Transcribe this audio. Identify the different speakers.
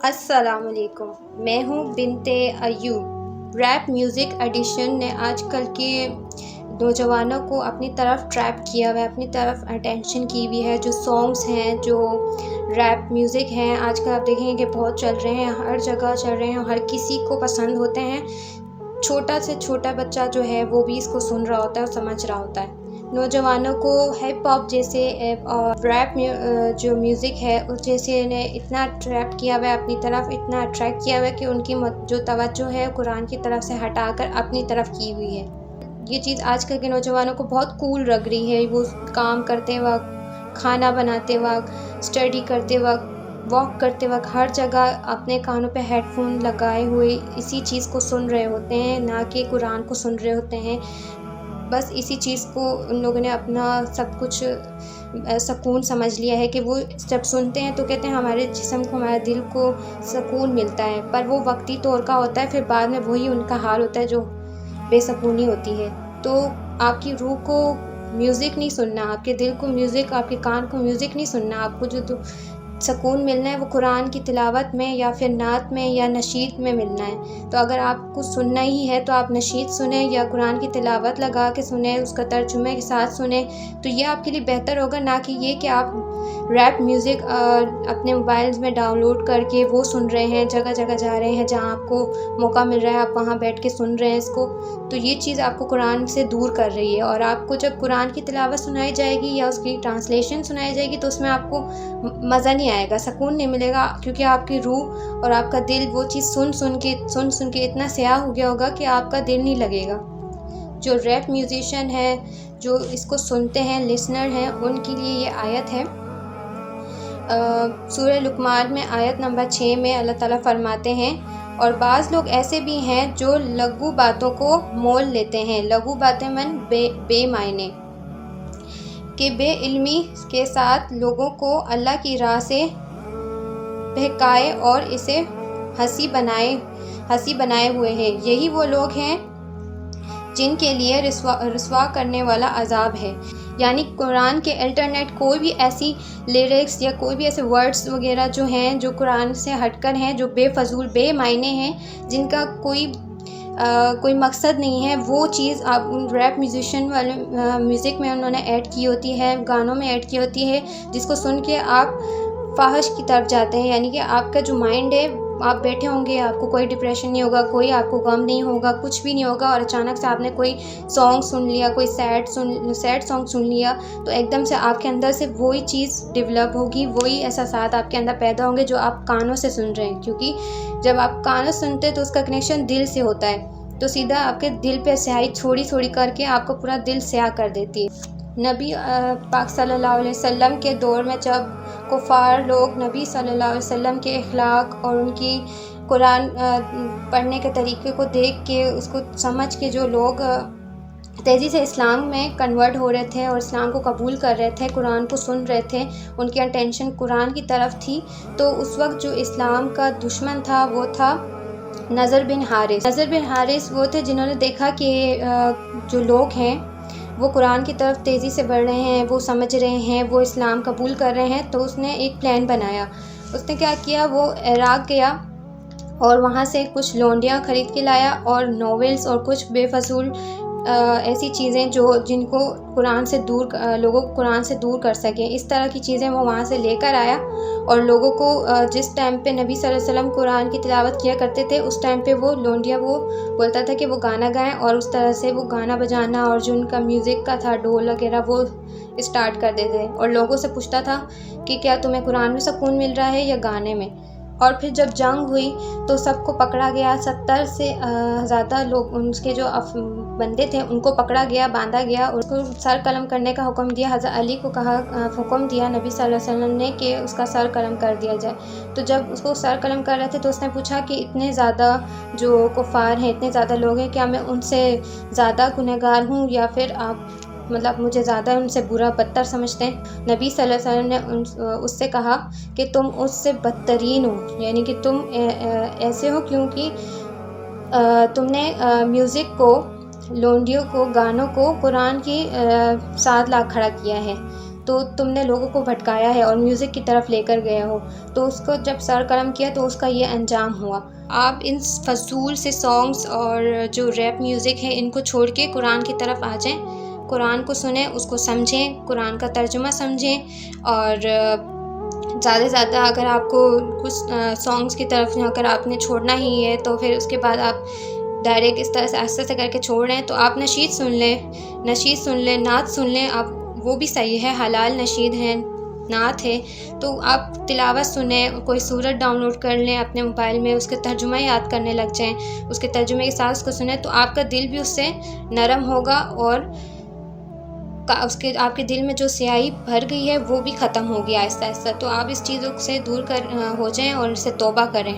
Speaker 1: السلام علیکم، میں ہوں بنت ایوب۔ ریپ میوزک ایڈیشن نے آج کل کے نوجوانوں کو اپنی طرف ٹریپ کیا ہوا ہے، اپنی طرف اٹینشن کی ہوئی ہے۔ جو سانگز ہیں، جو ریپ میوزک ہیں، آج کل آپ دیکھیں گے کہ بہت چل رہے ہیں، ہر جگہ چل رہے ہیں، ہر کسی کو پسند ہوتے ہیں۔ چھوٹا سے چھوٹا بچہ جو ہے وہ بھی اس کو سن رہا ہوتا ہے اور سمجھ رہا ہوتا ہے۔ نوجوانوں کو ہپ ہاپ جیسے اور ریپ جو میوزک ہے اس جیسے نے اتنا اٹریکٹ کیا ہوا ہے اپنی طرف، اتنا اٹریکٹ کیا ہوا ہے کہ ان کی جو توجہ ہے قرآن کی طرف سے ہٹا کر اپنی طرف کی ہوئی ہے۔ یہ چیز آج کل کے نوجوانوں کو بہت کول لگ رہی ہے۔ وہ کام کرتے وقت، کھانا بناتے وقت، اسٹڈی کرتے وقت، واک کرتے وقت ہر جگہ اپنے کانوں پہ ہیڈ فون لگائے ہوئے اسی چیز کو سن رہے ہوتے ہیں، نہ کہ قرآن کو سن رہے ہوتے ہیں۔ بس اسی چیز کو ان لوگوں نے اپنا سب کچھ سکون سمجھ لیا ہے کہ وہ جب سنتے ہیں تو کہتے ہیں ہمارے جسم کو، ہمارے دل کو سکون ملتا ہے، پر وہ وقتی طور کا ہوتا ہے، پھر بعد میں وہی ان کا حال ہوتا ہے جو بے سکونی ہوتی ہے۔ تو آپ کی روح کو میوزک نہیں سننا، آپ کے دل کو میوزک، آپ کے کان کو میوزک نہیں سننا، آپ کو جو سکون ملنا ہے وہ قرآن کی تلاوت میں یا پھر نعت میں یا نشید میں ملنا ہے۔ تو اگر آپ کو سننا ہی ہے تو آپ نشید سنیں یا قرآن کی تلاوت لگا کے سنیں، اس کا ترجمے کے ساتھ سنیں، تو یہ آپ کے لیے بہتر ہوگا، نہ کہ یہ کہ آپ ریپ میوزک اپنے موبائلز میں ڈاؤن لوڈ کر کے وہ سن رہے ہیں، جگہ جگہ جا رہے ہیں، جہاں آپ کو موقع مل رہا ہے آپ وہاں بیٹھ کے سن رہے ہیں اس کو۔ تو یہ چیز آپ کو قرآن سے دور کر رہی ہے، اور آپ کو جب قرآن کی تلاوت سنائی جائے گی یا اس کی ٹرانسلیشن سنائی جائے گی تو اس میں آپ کو مزہ نہیں آئے گا، سکون نہیں ملے گا، کیونکہ آپ کی روح اور آپ کا دل وہ چیز سن کے اتنا سیاہ ہو گیا ہوگا کہ آپ کا دل نہیں لگے گا۔ جو ریپ میوزیشین ہے، جو اس کو سنتے ہیں، لسنر ہیں، ان کے لیے یہ آیت ہے۔ سورہ لقمان میں آیت نمبر 6 میں اللہ تعالیٰ فرماتے ہیں، اور بعض لوگ ایسے بھی ہیں جو لغو باتوں کو مول لیتے ہیں۔ لغو باتیں من بے معنی، کہ بے علمی کے ساتھ لوگوں کو اللہ کی راہ سے بہکائے اور اسے ہنسی بنائے ہوئے ہیں۔ یہی وہ لوگ ہیں جن کے لیے رسوا کرنے والا عذاب ہے۔ یعنی قرآن کے الٹرنیٹ کوئی بھی ایسی لیرکس یا کوئی بھی ایسے ورڈز وغیرہ جو ہیں جو قرآن سے ہٹ کر ہیں، جو بے فضول، بے معنی ہیں، جن کا کوئی مقصد نہیں ہے، وہ چیز آپ ریپ میوزیشین والے میوزک میں انہوں نے ایڈ کی ہوتی ہے، گانوں میں ایڈ کی ہوتی ہے، جس کو سن کے آپ فحش کی طرف جاتے ہیں۔ یعنی کہ آپ کا جو مائنڈ ہے، آپ بیٹھے ہوں گے، آپ کو کوئی ڈپریشن نہیں ہوگا، کوئی آپ کو غم نہیں ہوگا، کچھ بھی نہیں ہوگا، اور اچانک سے آپ نے کوئی سانگ سن لیا، کوئی سیڈ سانگ سن لیا، تو ایک دم سے آپ کے اندر سے وہی چیز ڈیولپ ہوگی، وہی احساسات آپ کے اندر پیدا ہوں گے جو آپ کانوں سے سن رہے ہیں، کیونکہ جب آپ کانوں سے سنتے ہیں تو اس کا کنیکشن دل سے ہوتا ہے، تو سیدھا آپ کے دل پہ سیاہی تھوڑی تھوڑی کر کے آپ کو پورا دل سیاہ کر دیتی ہے۔ نبی پاک صلی اللہ علیہ وسلم کے دور میں جب کفار لوگ نبی صلی اللہ علیہ وسلم کے اخلاق اور ان کی قرآن پڑھنے کے طریقے کو دیکھ کے، اس کو سمجھ کے، جو لوگ تیزی سے اسلام میں کنورٹ ہو رہے تھے اور اسلام کو قبول کر رہے تھے، قرآن کو سن رہے تھے، ان کی اٹینشن قرآن کی طرف تھی، تو اس وقت جو اسلام کا دشمن تھا وہ تھا نضر بن حارث۔ نضر بن حارث وہ تھے جنہوں نے دیکھا کہ جو لوگ ہیں وہ قرآن کی طرف تیزی سے بڑھ رہے ہیں، وہ سمجھ رہے ہیں، وہ اسلام قبول کر رہے ہیں، تو اس نے ایک پلان بنایا۔ اس نے کیا کیا، وہ عراق گیا اور وہاں سے کچھ لونڈیاں خرید کے لایا، اور ناولز اور کچھ بے فضول ایسی چیزیں جن کو لوگوں کو قرآن سے دور کر سکیں، اس طرح کی چیزیں وہ وہاں سے لے کر آیا، اور لوگوں کو جس ٹائم پہ نبی صلی اللہ علیہ وسلم قرآن کی تلاوت کیا کرتے تھے، اس ٹائم پہ وہ لونڈیا وہ بولتا تھا کہ وہ گانا گائیں، اور اس طرح سے وہ گانا بجانا اور جو ان کا میوزک کا تھا، ڈھول وغیرہ، وہ اسٹارٹ کر دیتے، اور لوگوں سے پوچھتا تھا کہ کیا تمہیں قرآن میں سکون مل رہا ہے یا گانے میں۔ اور پھر جب جنگ ہوئی تو سب کو پکڑا گیا، 70 سے زیادہ لوگ، ان کے جو بندے تھے ان کو پکڑا گیا، باندھا گیا، اور اس کو سر قلم کرنے کا حکم دیا۔ حضرت علی کو حکم دیا نبی صلی اللہ علیہ وسلم نے کہ اس کا سر قلم کر دیا جائے۔ تو جب اس کو سر قلم کر رہے تھے تو اس نے پوچھا کہ اتنے زیادہ جو کفار ہیں، اتنے زیادہ لوگ ہیں، کیا میں ان سے زیادہ گنہگار ہوں، یا پھر آپ مجھے زیادہ ان سے برا بدتر سمجھتے ہیں؟ نبی صلی اللہ علیہ وسلم نے اس سے کہا کہ تم اس سے بدترین ہو، یعنی کہ تم ایسے ہو کیونکہ تم نے میوزک کو، لونڈیوں کو، گانوں کو قرآن کی ساتھ لا کھڑا کیا ہے۔ تو تم نے لوگوں کو بھٹکایا ہے اور میوزک کی طرف لے کر گئے ہو، تو اس کو جب سر قلم کیا تو اس کا یہ انجام ہوا۔ آپ ان فضول سے سانگس اور جو ریپ میوزک ہے ان کو چھوڑ کے قرآن کی طرف آ جائیں، قرآن کو سنیں، اس کو سمجھیں، قرآن کا ترجمہ سمجھیں، اور زیادہ سے زیادہ اگر آپ کو کچھ سانگس کی طرف اگر آپ نے چھوڑنا ہی ہے تو پھر اس کے بعد آپ ڈائریکٹ اس طرح سے آہستہ سے کر کے چھوڑ رہے ہیں تو آپ نشید سن لیں، نعت سن لیں، آپ وہ بھی صحیح ہے، حلال نشید ہے، نعت ہے، تو آپ تلاوت سنیں، کوئی سورت ڈاؤن لوڈ کر لیں اپنے موبائل میں، اس کے ترجمہ یاد کرنے لگ جائیں، اس کے ترجمے کے ساتھ اس کو سنیں تو آپ کا دل بھی اس سے نرم ہوگا، اور آپ کے دل میں جو سیاہی بھر گئی ہے وہ بھی ختم ہوگی آہستہ آہستہ۔ تو آپ اس چیزوں سے دور ہو جائیں اور اس سے توبہ کریں۔